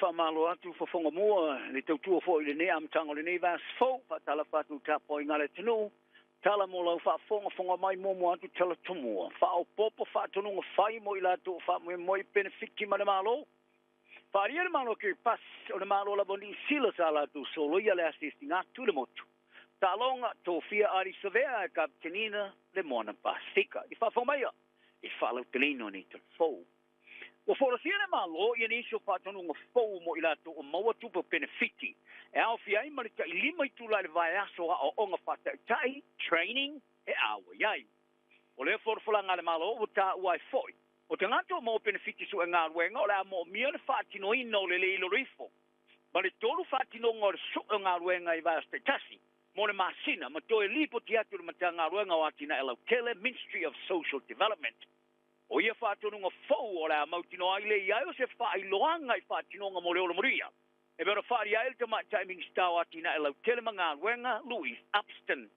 Famalo atu fofonga mua le tautua fo ile ne am tango le ne vas fo fa tala fatu tapo ingale tunu tala mo lo fa fonga mai mo atu tala tumu fa o popo fa tunu nga fai mo ila tu fa mo benefit ma malo fa ria malo ke pas o le malo la boni sila sala tu solo ia le assisting atu le motu talonga to fia ari severa captenina le mona pasika I fa fo mai I fa lo telino ni to fo o for siena malo ia ni so patonu ngo fo mo ila to o maua tu po benefiti e au fia I marika I lima I tula le vai aso o onga fata tai training e awa iai o le for fulanga le malo o ta uai foi o te ngato mo benefiti su ngā ruenga o le mo mia le fatino ino le ilo rifo ma le tolu fatino ngor su ngā ruenga I vai tasi mo le masina ma to e lipo ti atu le matanga ruenga o atina ela tele Ministry of Social Development o ia whātonu ngā whau o rea mautino aile I o se whai loanga I whātino ngā mo leo la moria. E bera whāri aile te matai ministau atina e lau tele mga ruenga Louis Upston.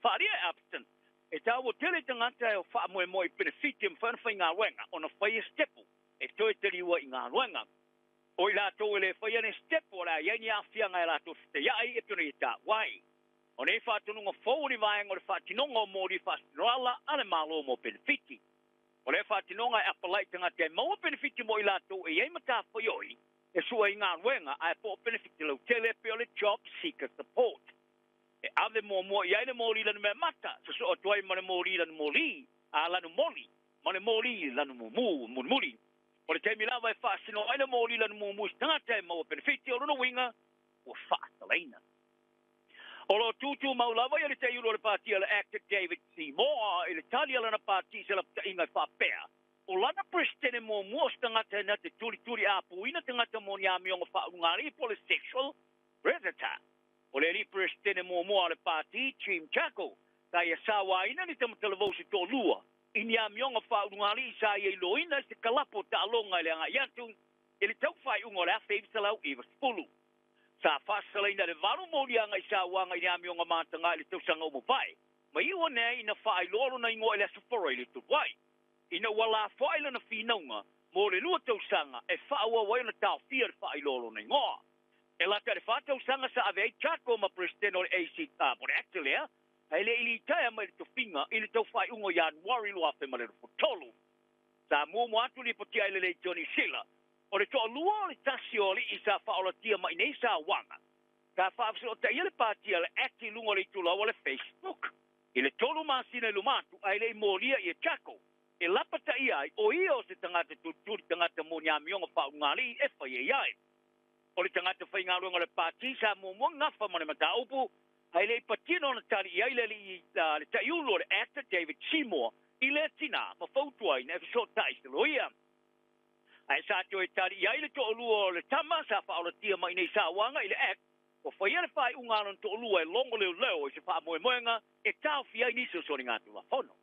Whāri e Upston. E tau o tele tangata e o wha moe moe benefiti mwhanawhai ngā ruenga o na whai e stepu. E toi te riwa I ngā ruenga. O I lato e le whai ane stepu o rea iani awhianga e lato te iai e puna I tā wai. O ne whātonu ngā whau ni vaenga o le whātino ngā mōri whātinoala ane malo mo benefiti. O le whātinonga e apalai tanga te maua benefiti mo I lato e ei mata whaioi e sua I ngā ruenga a e po benefiti lau tele pe o le job seeker support. E ave mo I aile mo li lanu me mata so so atuai ma le mo li lanu mo li a lanu moli ma le mo li lanu muli. O le teimi lava e whāsino aile mo li lanu mu tanga te maua benefiti o luna winga o whaatalaina. O lo tutu maulawa ia le te iuro le pāti le actor David Seymour I le tali ala na pāti se la inga whapea. O lana prestene mo mua stangata na te turi a puina tangata mo ni amionga whaungari po le sexual predator. O le li prestene mo mua le pāti Chim Chako ta ia sawa ina ni tamatalawo se tō lua. Ini amionga whaungari sa ia loina se kalapo ta alonga le anga iatu ili tau whai ungo le a whaibsalau iwa spulu. Sa fasalaina le valu molianga I sa wanga I amionga matanga I le tausanga umu pai. Ma iwa nei ina whaai loro na ingo ele safara I le tuwai. Ina wala whaila na whinaunga mo le lua tausanga e whaua wai na tau whia le whaai loro na ingoa. E lata le wha tausanga sa ave chako ma presidente o le AC mo le actalea. Hei le ili taia mai le tuwhinga I le tau whaai ungo Januari lua whi ma le rufotolu. Sa mumu atu li potia ile le Johnny Silla. O le toa lua o le tasi o li I sa whaola tia mai nei sa wanga. Ka whaafisi o ta ia le pātia le acti lunga le tula o le Facebook. I le tolu masina lumatu ai le moria I e chako. E lapata I ai o ia o se tangata tuturi tangata mo nyamionga whaungali e whai e iai. O le tangata whai ngarunga le pāti sa mua ngafa mo le mataupu. Ai le patino na tari I ai le taiulo le actor David Seymour I le tina ma fautua I ne fisot tais te loia. Ai sa to e tari ia ile to lua le tama sa fa o tia mai nei sa wanga ile ek o fa ia fa unga non to lua e longo leo se fa mo moenga e tau fia ni so so nga tu la fono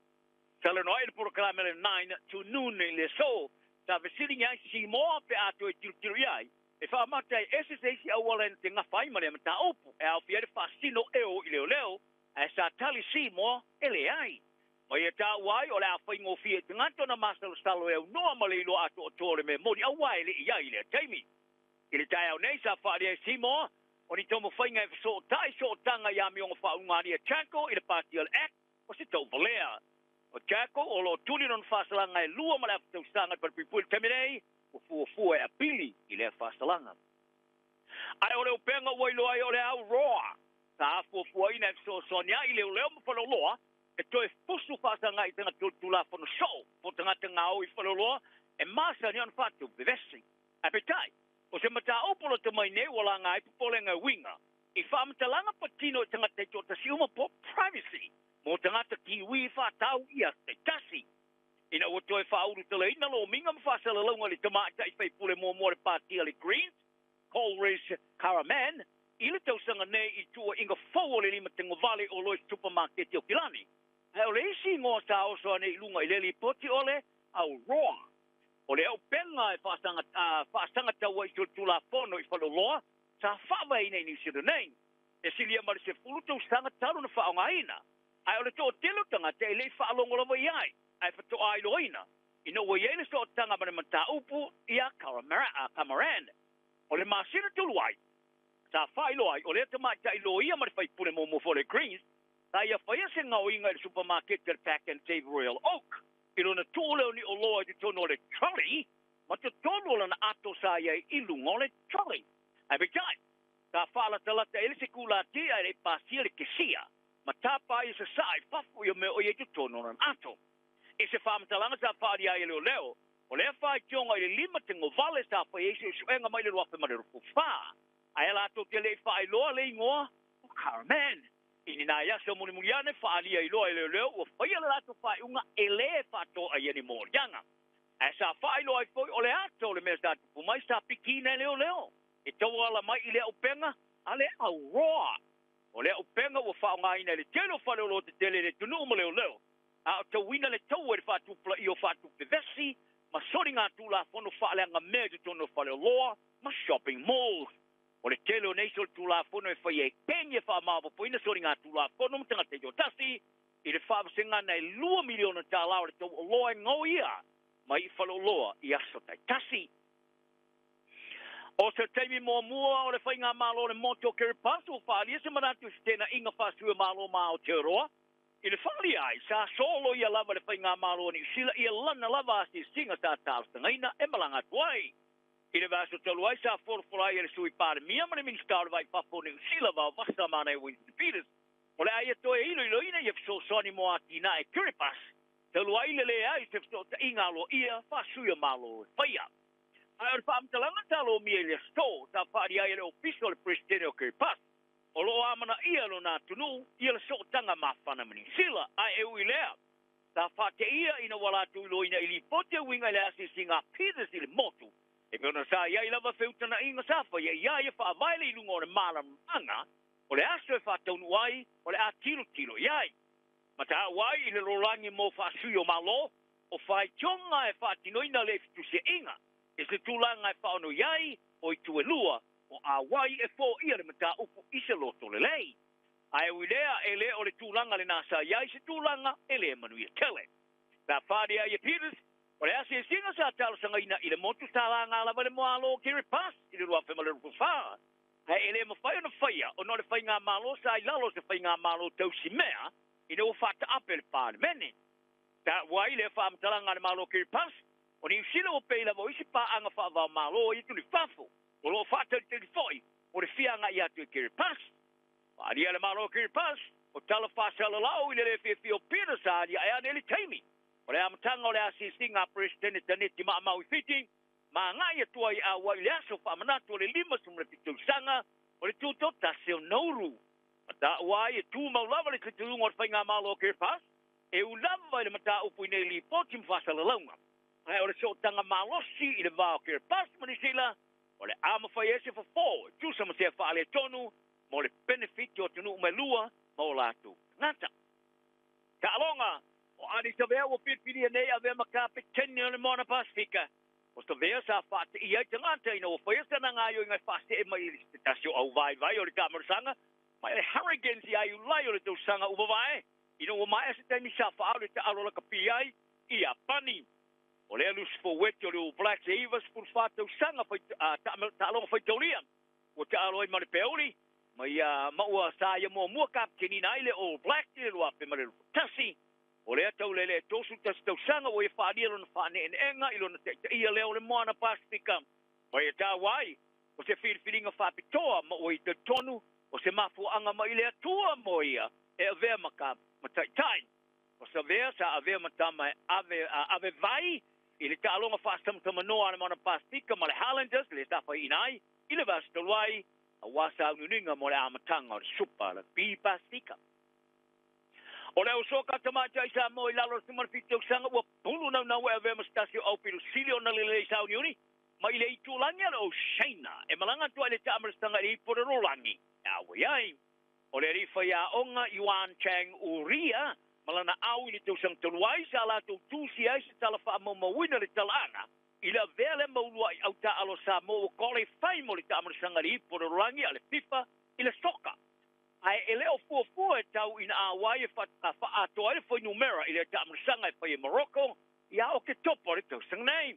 sala no ile programa le 9 to noon le so sa vesili nga si mo pe ato e tiru ia e fa mata SSC awalen te nga fai male mata opu e au fia fa sino ile leo e sa tali si mo ele ai. Ma ia tā wai o le a whaingo fia te ngato na masalo stalo e au noa malilo ato o tōre me mori au wai le ia I le teimi. I le tai au nei sa whaare e simo o ni tomo whainga e so tai so tanga ia mionga whaungani e Chako I le Party al Act o se tau valea. O Chako o lo tuli non whasalanga e lua male a tau stanga par pipul teminei o fua e apili I le whasalanga. Ai o leo penga wailo ai o le au roa. Ta a fua ina e so sonia I leo mawhalo loa e toi fusu whasanga I tanga tula whano show po tanga ngao I whaloloa e masa ni an whatu bevesi. A petai, o se mata opolo te mai ne wala ngai pupolenga winga I whamatalanga patino tanga te tota siuma po privacy mo tanga te kiwi whatau ia te tasi. Ina o toi whauru tala ina lo minga mwhasala launga li tamata I whaipule mo le pātia le Greens, Coleridge Caraman, I le tausanga nei I tua inga whauole lima tengo vale o Lois Supermarket o Kilani. Hei o le isi ngō sa oso ane I lunga I le li poti ole au roa. O le au penga e whaasanga taua I tula whono I whaloloa sa whawa I nei nisira nei. E silia mara se fulu tau sanga taru na whaonga ina. Ai o le tō telo tanga te le whaalongolawa iai. Ai whato ai loina. Ino wa iei le so tanga mana mata upu ia Camaran. le masina tuluai sa fai loai o le tama tai loia ma fai pule mo for the greens ta ia fai se ngau inga le supermarket ke pack and save Royal Oak ilo na tole ni o loa di tono le trolley ma te tono la na ato sa ia ilu ngole trolley ai bekai ta fala tala te ele se kula ti ai pasia le kesia ma tapa i se sai fafu ia me o ia di tono na ato e se fam talanga sa fa dia ile leo o le fa kionga ile lima tengo vale sa fa yesu suenga mai le wafe ma le fa ai la to te le fa ilo le ngoa o carmen ini na ya so muni muliane fa alia ilo ile leo o fa ia la to fa unga ele fa to ai ni mo yanga ai sa fa ilo ai foi o le ato le mesa tu mai sa pikina leo e to wala mai ile o penga ale au roa o le o penga o fa nga ina le telo fa le lo te tele le tunu mo leo a to wina le tau e fatu pla io fatu pevesi ma soringa tu la fono fa le nga me to no fa le loa ma shopping mall o le telo nei sol tu la fono e fa ye kenye fa ma po ina soringa tu la fono mtanga te jotasi i le fa singa nei 2 miliona ta la o le to loa ngoia ma i fa lo loa i aso tai tasi o se teimi mo mua o le fa inga malo le moto ke paso fa li se manatu stena inga fa su malo ma o te roa i le whali ai, sa solo ia lava le whainga malo ni sila ia lana lava asi singa sa tāwstangaina e malanga tuai. I le vaso talu ai sa forforai e le sui pāre mia mani ministar vai papo ni sila va vasta mana e Winston Peters. O le ai e toe ilo ina ia fiso soni mo atina e Kiripas. Talu ai le ai se fiso ta inga lo ia fa suia malo e whaia. Ai o whaamtalanga talo mia le sto ta whaari ai le ofiso le presidente o Kiripas. O lo amana ia lo na tunu, ia le sotanga mawhana mani sila, ai e ui lea. Ta whate ia ina wala tu ilo ina ili pote winga le asi singa Peters ili motu. E kona sa ia lava feutana inga safa, ia wha vaile i lungo o le maramanga, o le aso e whataunu ai, o le a tilo iai. Ma ta wai i le rolangi mo whasui o malo, o whai tionga e whatinoina le fitusia inga. E se tūlanga e whaono iai, o i tuelua, o a wai e fo ia le mata upu isa loto le lei. Ai uilea e le o le tūlanga le nasa iai se tūlanga e le manuia tele. Ta whare ai e Peters, o le ase e singa sa talo sangaina i le motu tālanga ala le moalo kiri pas i le rua whema le rupu wha. Hai e le mawhai ona whaia, o no le whai ngā malo sa i lalo se whai ngā malo tausi mea, i le whata ape le pāne mene. Ta wai le whaamtalanga le malo kiri pas, o ni usila o peila vo isi pā anga wha malo i tu li whafo. O lo fata te foi o le fianga ia tu kiri pas pa dia le malo kiri pas o tala fasa la lau ile le fi o pira sa dia ia neli taimi o le amtanga o le assisting president taneti ma mau fiti ma ngai tu ai a wa ile aso fa manato le lima sum le pitu sanga o le tuto ta se nouru ta wai tu ma lava le tu ngo fainga malo kiri pas e u lava le mata upu neli potim fasa la launga ai o le so tanga malosi ile va kiri pas manisila o le ama fai ese fa fo, tu sama se fa ale tonu, mo le benefit o tunu umelua, mo latu. Ngata. Ka alonga, o ani sa vea o pitpiri nei a vea makape teni o le mona pasifika. O sa vea sa fa te iai tangata ina o fai ese na ngayo ingai fa se e mai tasio au vai o le kamarasanga, mai le harrigan si ai ulai o le tau sanga uva vai, ina o mai ese teni sa fa ale te alola kapi ai, ia pani. O le alus fo weti o le Black Savers por fatau sanga fai ta alonga fai taulia. O te aloi mare peoli, mai maua sa ia mua kapteni na ile o Black te lua pe mare tasi. O le atau le tosu tasi tau sanga o e whaania lona whaane en enga ilo na te ia leo le moana Pasifika. Mai e tā wai, o se whiriwhiringa whapitoa ma o i te tonu, o se mafu anga ma ile atua mo ia, e a vea maka mataitai. O sa vea sa a vea matama ave vai, i le tālonga whaastamtama noa ana mana Pasifika ma le Highlanders, le tafa inai, i le vastalwai, a wasa ununinga mo le amatanga o le supa, le Pi Pasifika. O le usoka tamata isa mo i lalo se marfiti o sanga, ua pulu na ue ave mastasi au pilu silio na le sa uniuni, ma i le itulangi ala o Shaina, e malanga tua le tamarastanga i pura rolangi, awe ai. O le rifa ia onga Yuan Chang Uria, malana au i le tau sang taluai sa la tau tusi ai se tala wha mawina le talanga. I la vele maulua i au ta alo sa mo o kole fai mo le tamar sangari po le rolangi ale FIFA i le soka. Ai e leo fua e tau ina awai e wha atoa e fai numera i le tamar sanga e fai e Morocco i a o ke topo le tau sang nei.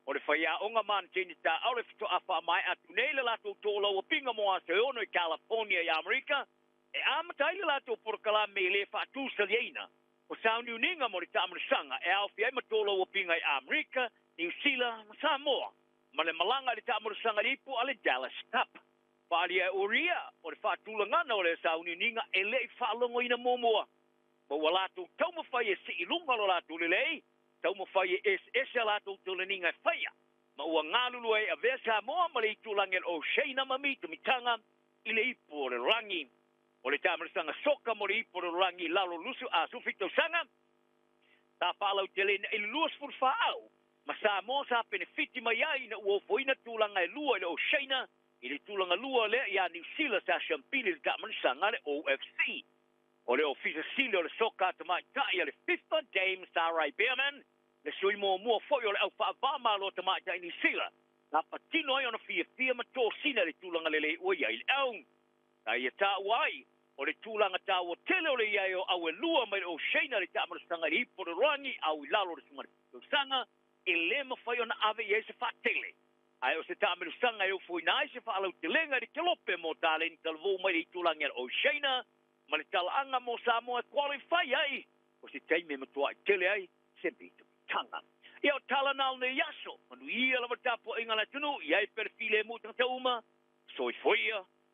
o le whaia onga man tini ta au le fito awha mai atu nei le lato tōla o pinga moa se ono i California i Amerika, e amatai le lato porkala me le whatu salieina, o sauni uninga mo le tamarisanga, e au fiai matōla o pinga i Amerika, New Zealand, Samoa, ma le malanga le tamarisanga lipo ale Dallas Cup. Whalia uria, o le whatula ngana o le sauni uninga, e le whalongo ina momoa. Ma walato tauma whai e si ilunga lo lato le lei, tauma whai e ese lato tula ninga whaia. Ma ua ngalulu e a vesa moa ma le itulangel o sheina mamita mitanga i le ipo o le rangi. O le tamarisanga soka mo le ipo o le rangi lalo lusu a sufito sanga. Ta whalau te lena i luas fur whaau. Ma sa mo sa benefiti mai ai na ua foina tulanga e lua i le o sheina i le tulanga lua le i a New Zealand sa shampili le tamarisanga le OFC. O le ofisa sile o le soka te mai tai o le FIFA James Sarai Beerman, le sui mua foi o le au whaavama lo te mai tai ni sila. Na patino ai ona fia ma tō sina le tūlanga le ua iai le au. Na ia tā uai, o le tūlanga tā ua tele o le iai o au e lua mai o sheina le tāmarasanga i ipo le rangi au i lalo le sumari tūsanga, e le mawhai ona ave i eise whaatele. Ai o se tāmarasanga e o fui na eise whaalau te lenga di kelope mo tāle ni talvo mai le tūlanga o sheina, ma le talaanga mo Samoa e qualify ai, o se teime matua i tele ai, se bitu tanga. Ia o tala nal ne yaso, manu ia lava tapo inga la tunu, iai perfile mutang te uma, soi foia,